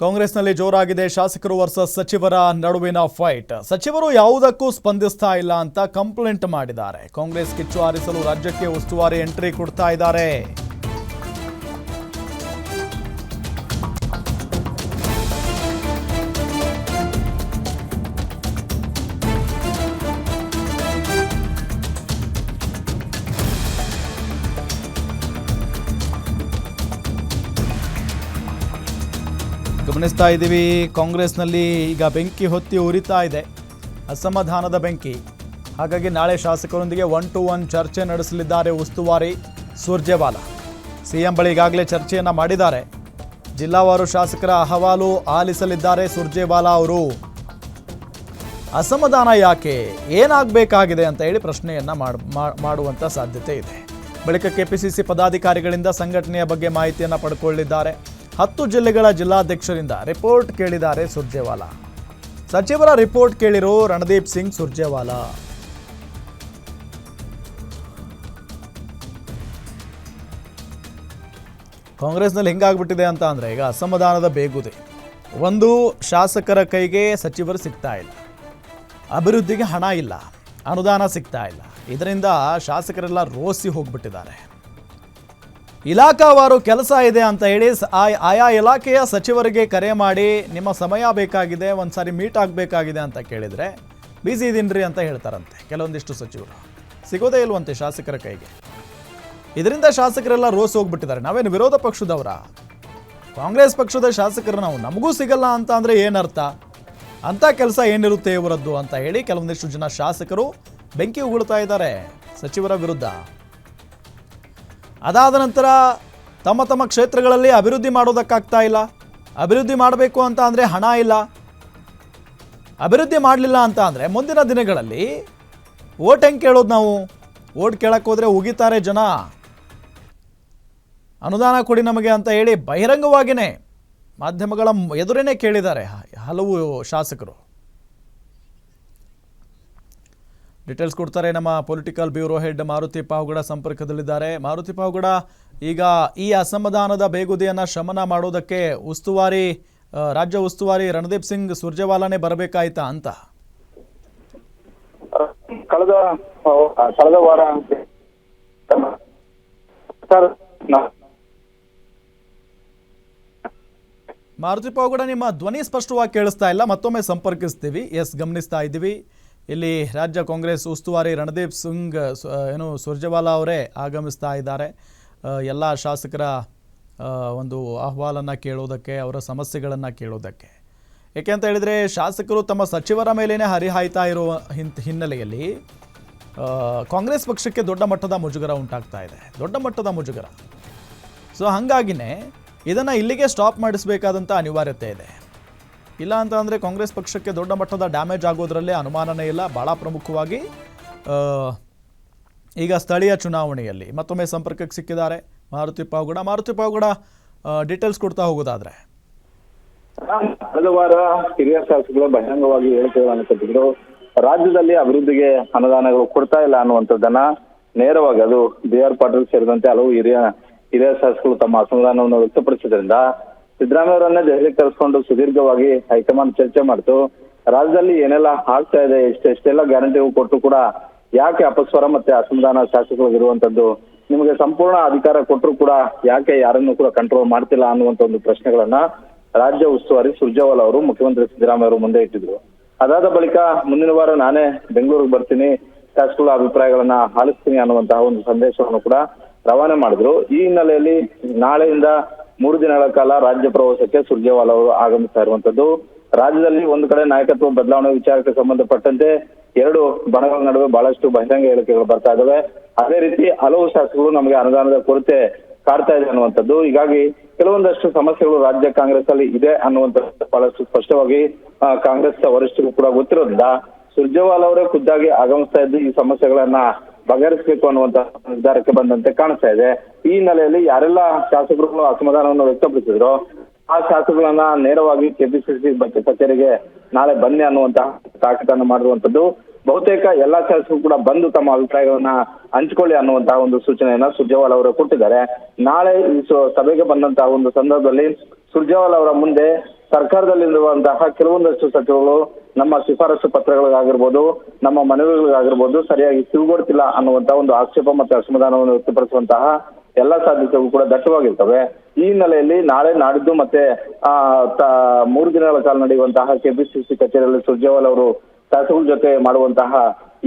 ಕಾಂಗ್ರೆಸ್ನಲ್ಲಿ ಜೋರಾಗಿದೆ ಶಾಸಕರು ವರ್ಸಸ್ ಸಚಿವರ ನಡುವಿನ ಫೈಟ್. ಸಚಿವರು ಯಾವುದಕ್ಕೂ ಸ್ಪಂದಿಸ್ತಾ ಇಲ್ಲ ಅಂತ ಕಂಪ್ಲೇಂಟ್ ಮಾಡಿದ್ದಾರೆ. ಕಾಂಗ್ರೆಸ್ ಕಿಚ್ಚು ಹಾರಿಸಲು ರಾಜ್ಯಕ್ಕೆ ಉಸ್ತುವಾರಿ ಎಂಟ್ರಿ ಕೊಡ್ತಾ ಇದ್ದಾರೆ. ಗಮನಿಸ್ತಾ ಇದ್ದೀವಿ, ಕಾಂಗ್ರೆಸ್ನಲ್ಲಿ ಈಗ ಬೆಂಕಿ ಹೊತ್ತಿ ಉರಿತಾ ಇದೆ, ಅಸಮಾಧಾನದ ಬೆಂಕಿ. ಹಾಗಾಗಿ ನಾಳೆ ಶಾಸಕರೊಂದಿಗೆ 1-to-1 ಚರ್ಚೆ ನಡೆಸಲಿದ್ದಾರೆ ಉಸ್ತುವಾರಿ ಸುರ್ಜೇವಾಲಾ. ಸಿಎಂ ಬಳಿ ಈಗಾಗಲೇ ಚರ್ಚೆಯನ್ನು ಮಾಡಿದ್ದಾರೆ. ಜಿಲ್ಲಾವಾರು ಶಾಸಕರ ಅಹವಾಲು ಆಲಿಸಲಿದ್ದಾರೆ ಸುರ್ಜೇವಾಲಾ ಅವರು. ಅಸಮಾಧಾನ ಯಾಕೆ, ಏನಾಗಬೇಕಾಗಿದೆ ಅಂತ ಹೇಳಿ ಪ್ರಶ್ನೆಯನ್ನು ಮಾಡುವಂಥ ಸಾಧ್ಯತೆ ಇದೆ. ಬಳಿಕ ಕೆಪಿಸಿಸಿ ಪದಾಧಿಕಾರಿಗಳಿಂದ ಸಂಘಟನೆಯ ಬಗ್ಗೆ ಮಾಹಿತಿಯನ್ನು ಪಡ್ಕೊಳ್ಳಿದ್ದಾರೆ. 10 ಜಿಲ್ಲೆಗಳ ಜಿಲ್ಲಾಧ್ಯಕ್ಷರಿಂದ ರಿಪೋರ್ಟ್ ಕೇಳಿದ್ದಾರೆ ಸುರ್ಜೇವಾಲಾ. ಸಚಿವರ ರಿಪೋರ್ಟ್ ಕೇಳಿರೋ ರಣದೀಪ್ ಸಿಂಗ್ ಸುರ್ಜೇವಾಲಾ. ಕಾಂಗ್ರೆಸ್ನಲ್ಲಿ ಹೆಂಗಾಗ್ಬಿಟ್ಟಿದೆ ಅಂತ ಅಂದರೆ, ಈಗ ಅಸಮಾಧಾನದ ಬೇಗುದೆ. ಒಂದು, ಶಾಸಕರ ಕೈಗೆ ಸಚಿವರು ಸಿಗ್ತಾ ಇಲ್ಲ, ಅಭಿವೃದ್ಧಿಗೆ ಹಣ ಇಲ್ಲ, ಅನುದಾನ ಸಿಗ್ತಾ ಇಲ್ಲ. ಇದರಿಂದ ಶಾಸಕರೆಲ್ಲ ರೋಸಿ ಹೋಗ್ಬಿಟ್ಟಿದ್ದಾರೆ. ಇಲಾಖಾವಾರು ಕೆಲಸ ಇದೆ ಅಂತ ಹೇಳಿ ಆಯಾ ಇಲಾಖೆಯ ಸಚಿವರಿಗೆ ಕರೆ ಮಾಡಿ ನಿಮ್ಮ ಸಮಯ ಬೇಕಾಗಿದೆ, ಒಂದ್ಸಾರಿ ಮೀಟ್ ಆಗಬೇಕಾಗಿದೆ ಅಂತ ಕೇಳಿದರೆ ಬಿಸಿ ಇದೀನ್ರಿ ಅಂತ ಹೇಳ್ತಾರಂತೆ ಕೆಲವೊಂದಿಷ್ಟು ಸಚಿವರು. ಸಿಗೋದೇ ಇಲ್ವಂತೆ ಶಾಸಕರ ಕೈಗೆ. ಇದರಿಂದ ಶಾಸಕರೆಲ್ಲ ರೋಸ್ ಹೋಗ್ಬಿಟ್ಟಿದ್ದಾರೆ. ನಾವೇನು ವಿರೋಧ ಪಕ್ಷದವರ, ಕಾಂಗ್ರೆಸ್ ಪಕ್ಷದ ಶಾಸಕರು ನಾವು, ನಮಗೂ ಸಿಗಲ್ಲ ಅಂತ ಅಂದರೆ ಏನರ್ಥ, ಅಂಥ ಕೆಲಸ ಏನಿರುತ್ತೆ ಇವರದ್ದು ಅಂತ ಹೇಳಿ ಕೆಲವೊಂದಿಷ್ಟು ಜನ ಶಾಸಕರು ಬೆಂಕಿ ಉಗುಳ್ತಾ ಇದ್ದಾರೆ ಸಚಿವರ ವಿರುದ್ಧ. ಅದಾದ ನಂತರ ತಮ್ಮ ತಮ್ಮ ಕ್ಷೇತ್ರಗಳಲ್ಲಿ ಅಭಿವೃದ್ಧಿ ಮಾಡೋದಕ್ಕಾಗ್ತಾ ಇಲ್ಲ. ಅಭಿವೃದ್ಧಿ ಮಾಡಬೇಕು ಅಂತ ಅಂದರೆ ಹಣ ಇಲ್ಲ. ಅಭಿವೃದ್ಧಿ ಮಾಡಲಿಲ್ಲ ಅಂತ ಅಂದರೆ ಮುಂದಿನ ದಿನಗಳಲ್ಲಿ ಓಟ್ ಹೆಂಗೆ ಕೇಳೋದು ನಾವು? ಓಟ್ ಕೇಳಕ್ಕೆ ಹೋದರೆ ಉಗಿತಾರೆ ಜನ. ಅನುದಾನ ಕೊಡಿ ನಮಗೆ ಅಂತ ಹೇಳಿ ಬಹಿರಂಗವಾಗಿಯೇ ಮಾಧ್ಯಮಗಳ ಎದುರೇನೆ ಕೇಳಿದ್ದಾರೆ ಹಲವು ಶಾಸಕರು. ಡೀಟೇಲ್ಸ್ ಕೊಡ್ತಾರೆ ನಮ್ಮ political bureau head Maruti Pavagada ಸಂಪರ್ಕದಲ್ಲಿದ್ದಾರೆ. ಮಾರುತಿ ಪಾವಗಡ, ಈಗ ಈ ಅಸಮಾಧಾನದ ಬೇಗುದಿಯನ್ನು ಶಮನ ಮಾಡೋದಕ್ಕೆ ರಾಜ್ಯ ಉಸ್ತುವಾರಿ ರಣದೀಪ್ ಸಿಂಗ್ ಸುರ್ಜೇವಾಲಾನೇ ಬರಬೇಕಾಯ್ತಾ ಅಂತ? ಕಳೆದ ವಾರ ಮಾರುತಿ ಪಾವಗಡ, ನಿಮ್ಮ ಧ್ವನಿ ಸ್ಪಷ್ಟವಾಗಿ ಕೇಳಿಸ್ತಾ ಇಲ್ಲ, ಮತ್ತೊಮ್ಮೆ ಸಂಪರ್ಕಿಸ್ತೀವಿ. ಗಮನಿಸ್ತಾ ಇದ್ದೀವಿ, ಇಲ್ಲಿ ರಾಜ್ಯ ಕಾಂಗ್ರೆಸ್ ಉಸ್ತುವಾರಿ ರಣದೀಪ್ ಸಿಂಗ್ ಸುರ್ಜೇವಾಲಾ ಅವರೇ ಆಗಮಿಸ್ತಾ ಇದ್ದಾರೆ ಎಲ್ಲ ಶಾಸಕರ ಒಂದು ಅಹವಾಲನ್ನು ಕೇಳೋದಕ್ಕೆ, ಅವರ ಸಮಸ್ಯೆಗಳನ್ನು ಕೇಳೋದಕ್ಕೆ. ಏಕೆ ಅಂತ ಹೇಳಿದರೆ, ಶಾಸಕರು ತಮ್ಮ ಸಚಿವರ ಮೇಲೇ ಹರಿಹಾಯ್ತಾ ಇರುವ ಹಿನ್ನೆಲೆಯಲ್ಲಿ ಕಾಂಗ್ರೆಸ್ ಪಕ್ಷಕ್ಕೆ ದೊಡ್ಡ ಮಟ್ಟದ ಮುಜುಗರ ಉಂಟಾಗ್ತಾ ಇದೆ, ದೊಡ್ಡ ಮಟ್ಟದ ಮುಜುಗರ. ಸೊ ಹಾಗಾಗಿನೇ ಇದನ್ನು ಇಲ್ಲಿಗೆ ಸ್ಟಾಪ್ ಮಾಡಿಸಬೇಕಾದಂಥ ಅನಿವಾರ್ಯತೆ ಇದೆ. ಇಲ್ಲ ಅಂತ ಅಂದರೆ ಕಾಂಗ್ರೆಸ್ ಪಕ್ಷಕ್ಕೆ ದೊಡ್ಡ ಮಟ್ಟದ ಡ್ಯಾಮೇಜ್ ಆಗೋದ್ರಲ್ಲೇ ಅನುಮಾನನೇ ಇಲ್ಲ. ಭಾಳ ಪ್ರಮುಖವಾಗಿ ಈಗ ಸ್ಥಳೀಯ ಚುನಾವಣೆಯಲ್ಲಿ ಮತ್ತೊಮ್ಮೆ ಸಂಪರ್ಕಕ್ಕೆ ಸಿಕ್ಕಿದ್ದಾರೆ ಮಾರುತಿ ಪಾವಗಡ, ಡೀಟೇಲ್ಸ್ ಕೊಡ್ತಾ ಹೋಗೋದಾದ್ರೆ. ಕಳೆದ ವಾರ ಹಿರಿಯ ಶಾಸಕರು ಬಹಿರಂಗವಾಗಿ ಹೇಳಿಕೆಗಳನ್ನು ಕೊಟ್ಟಿದ್ರು. ರಾಜ್ಯದಲ್ಲಿ ಅಭಿವೃದ್ಧಿಗೆ ಅನುದಾನಗಳು ಕೊಡ್ತಾ ಇಲ್ಲ ಅನ್ನುವಂಥದ್ದನ್ನ ನೇರವಾಗಿ, ಅದು BR ಪಾಟೀಲ್ ಸೇರಿದಂತೆ ಹಲವು ಹಿರಿಯ ಶಾಸಕರು ತಮ್ಮ ಅಸಮಾಧಾನವನ್ನು ವ್ಯಕ್ತಪಡಿಸಿದ್ರಿಂದ ಸಿದ್ದರಾಮಯ್ಯ ಅವರನ್ನೇ ದೆಹಲಿಗೆ ಕರೆಸ್ಕೊಂಡು ಸುದೀರ್ಘವಾಗಿ ಹೈಕಮಾಂಡ್ ಚರ್ಚೆ ಮಾಡ್ತು. ರಾಜ್ಯದಲ್ಲಿ ಏನೆಲ್ಲ ಆಗ್ತಾ ಇದೆ, ಎಷ್ಟೆಲ್ಲ ಗ್ಯಾರಂಟಿಗಳು ಕೊಟ್ಟು ಕೂಡ ಯಾಕೆ ಅಪಸ್ವರ ಮತ್ತೆ ಅಸಮಾಧಾನ ಶಾಸಕರು ಇರುವಂತದ್ದು, ನಿಮಗೆ ಸಂಪೂರ್ಣ ಅಧಿಕಾರ ಕೊಟ್ಟರು ಕೂಡ ಯಾಕೆ ಯಾರನ್ನು ಕೂಡ ಕಂಟ್ರೋಲ್ ಮಾಡ್ತಿಲ್ಲ ಅನ್ನುವಂತ ಒಂದು ಪ್ರಶ್ನೆಗಳನ್ನ ರಾಜ್ಯ ಉಸ್ತುವಾರಿ ಸುರ್ಜೇವಾಲಾ ಅವರು ಮುಖ್ಯಮಂತ್ರಿ ಸಿದ್ದರಾಮಯ್ಯ ಅವರು ಮುಂದೆ ಇಟ್ಟಿದ್ರು. ಅದಾದ ಬಳಿಕ ಮುಂದಿನ ವಾರ ನಾನೇ ಬೆಂಗಳೂರಿಗೆ ಬರ್ತೀನಿ, ಶಾಸಕರ ಅಭಿಪ್ರಾಯಗಳನ್ನ ಆಲಿಸ್ತೀನಿ ಅನ್ನುವಂತಹ ಒಂದು ಸಂದೇಶವನ್ನು ಕೂಡ ರವಾನೆ ಮಾಡಿದ್ರು. ಈ ಹಿನ್ನೆಲೆಯಲ್ಲಿ ನಾಳೆಯಿಂದ 3 ದಿನಗಳ ಕಾಲ ರಾಜ್ಯ ಪ್ರವಾಸಕ್ಕೆ ಸುರ್ಜೇವಾಲಾ ಅವರು ಆಗಮಿಸ್ತಾ ಇರುವಂತದ್ದು. ರಾಜ್ಯದಲ್ಲಿ ಒಂದು ಕಡೆ ನಾಯಕತ್ವ ಬದಲಾವಣೆ ವಿಚಾರಕ್ಕೆ ಸಂಬಂಧಪಟ್ಟಂತೆ 2 ಬಣಗಳ ನಡುವೆ ಬಹಳಷ್ಟು ಬಹಿರಂಗ ಹೇಳಿಕೆಗಳು ಬರ್ತಾ ಇದಾವೆ. ಅದೇ ರೀತಿ ಹಲವು ಶಾಸಕರು ನಮಗೆ ಅನುದಾನದ ಕೊರತೆ ಕಾಡ್ತಾ ಇದೆ ಅನ್ನುವಂಥದ್ದು. ಹೀಗಾಗಿ ಕೆಲವೊಂದಷ್ಟು ಸಮಸ್ಯೆಗಳು ರಾಜ್ಯ ಕಾಂಗ್ರೆಸ್ ಅಲ್ಲಿ ಇದೆ ಅನ್ನುವಂಥದ್ದು ಬಹಳಷ್ಟು ಸ್ಪಷ್ಟವಾಗಿ ಕಾಂಗ್ರೆಸ್ ವರಿಷ್ಠರು ಕೂಡ ಗೊತ್ತಿರೋದ್ರಿಂದ ಸುರ್ಜೇವಾಲಾ ಅವರೇ ಖುದ್ದಾಗಿ ಆಗಮಿಸ್ತಾ ಇದ್ದು ಈ ಸಮಸ್ಯೆಗಳನ್ನ ಬಗೆಹರಿಸಬೇಕು ಅನ್ನುವಂತ ನಿರ್ಧಾರಕ್ಕೆ ಬಂದಂತೆ ಕಾಣಿಸ್ತಾ ಇದೆ. ಈ ಹಿನ್ನೆಲೆಯಲ್ಲಿ ಯಾರೆಲ್ಲ ಶಾಸಕರು ಅಸಮಾಧಾನವನ್ನು ವ್ಯಕ್ತಪಡಿಸಿದ್ರು ಆ ಶಾಸಕರನ್ನ ನೇರವಾಗಿ ಕೆಪಿಸಿಸಿ ಕಚೇರಿಗೆ ನಾಳೆ ಬನ್ನಿ ಅನ್ನುವಂತಹ ತಾಕೀತನ್ನು ಮಾಡಿರುವಂತದ್ದು. ಬಹುತೇಕ ಎಲ್ಲಾ ಶಾಸಕರು ಕೂಡ ಬಂದು ತಮ್ಮ ಅಭಿಪ್ರಾಯಗಳನ್ನ ಹಂಚಿಕೊಳ್ಳಿ ಅನ್ನುವಂತಹ ಒಂದು ಸೂಚನೆಯನ್ನ ಸುರ್ಜೇವಾಲಾ ಅವರು ಕೊಟ್ಟಿದ್ದಾರೆ. ನಾಳೆ ಈ ಸಭೆಗೆ ಬಂದಂತಹ ಒಂದು ಸಂದರ್ಭದಲ್ಲಿ ಸುರ್ಜೇವಾಲಾ ಅವರ ಮುಂದೆ ಸರ್ಕಾರದಲ್ಲಿರುವಂತಹ ಕೆಲವೊಂದಷ್ಟು ಸಚಿವಗಳು ನಮ್ಮ ಶಿಫಾರಸು ಪತ್ರಗಳಿಗಾಗಿರ್ಬೋದು, ನಮ್ಮ ಮನವಿಗಳಿಗಾಗಿರ್ಬೋದು ಸರಿಯಾಗಿ ಕಿವಿಗೊಡ್ತಿಲ್ಲ ಅನ್ನುವಂತ ಒಂದು ಆಕ್ಷೇಪ ಮತ್ತೆ ಅಸಮಾಧಾನವನ್ನು ವ್ಯಕ್ತಪಡಿಸುವಂತಹ ಎಲ್ಲಾ ಸಾಧ್ಯತೆಗಳು ಕೂಡ ದಟ್ಟವಾಗಿರ್ತವೆ. ಈ ಹಿನ್ನೆಲೆಯಲ್ಲಿ ನಾಳೆ ನಾಡಿದ್ದು ಮತ್ತೆ 3 ದಿನಗಳ ಕಾಲ ನಡೆಯುವಂತಹ ಕೆಪಿಸಿಸಿ ಕಚೇರಿಯಲ್ಲಿ ಸುರ್ಜೇವಾಲಾ ಅವರು ಶಾಸಕರ ಜೊತೆ ಮಾಡುವಂತಹ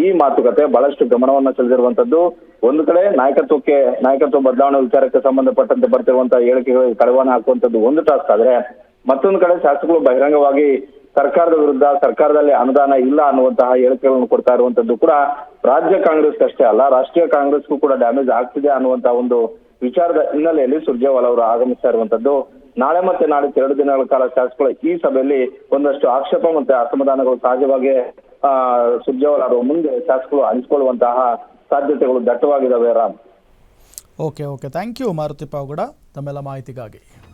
ಈ ಮಾತುಕತೆ ಬಹಳಷ್ಟು ಗಮನವನ್ನ ಸೆಳೆದಿರುವಂತದ್ದು. ಒಂದು ಕಡೆ ನಾಯಕತ್ವ ಬದಲಾವಣೆ ವಿಚಾರಕ್ಕೆ ಸಂಬಂಧಪಟ್ಟಂತೆ ಬರ್ತಿರುವಂತಹ ಹೇಳಿಕೆಗಳಿಗೆ ಕಡಿವಾಣ ಹಾಕುವಂತದ್ದು ಒಂದು ಟಾಸ್ಕ್ ಆದ್ರೆ, ಮತ್ತೊಂದು ಕಡೆ ಶಾಸಕರು ಬಹಿರಂಗವಾಗಿ ಸರ್ಕಾರದ ವಿರುದ್ಧ, ಸರ್ಕಾರದಲ್ಲಿ ಅನುದಾನ ಇಲ್ಲ ಅನ್ನುವಂತಹ ಹೇಳಿಕೆಗಳನ್ನು ಕೊಡ್ತಾ ಇರುವಂತದ್ದು ಕೂಡ ರಾಜ್ಯ ಕಾಂಗ್ರೆಸ್ ಅಷ್ಟೇ ಅಲ್ಲ, ರಾಷ್ಟ್ರೀಯ ಕಾಂಗ್ರೆಸ್ಗೂ ಕೂಡ ಡ್ಯಾಮೇಜ್ ಆಗ್ತಿದೆ ಅನ್ನುವಂತಹ ಒಂದು ವಿಚಾರದ ಹಿನ್ನೆಲೆಯಲ್ಲಿ ಸುರ್ಜೇವಾಲಾ ಅವರು ಆಗಮಿಸ್ತಾ ಇರುವಂತದ್ದು. ನಾಳೆ ಮತ್ತೆ ನಾಡಿದ್ದು 2 ದಿನಗಳ ಕಾಲ ಶಾಸಕರ ಈ ಸಭೆಯಲ್ಲಿ ಒಂದಷ್ಟು ಆಕ್ಷೇಪ ಮತ್ತೆ ಅಸಮಾಧಾನಗಳು ಸಹಜವಾಗಿ ಸುರ್ಜೇವಾಲಾ ಅವರ ಮುಂದೆ ಶಾಸಕರು ಹಂಚಿಕೊಳ್ಳುವಂತಹ ಸಾಧ್ಯತೆಗಳು ದಟ್ಟವಾಗಿದ್ದಾವೆ. Ram, okay, thank you Maruti Pavagada ತಮ್ಮೆಲ್ಲ ಮಾಹಿತಿಗಾಗಿ.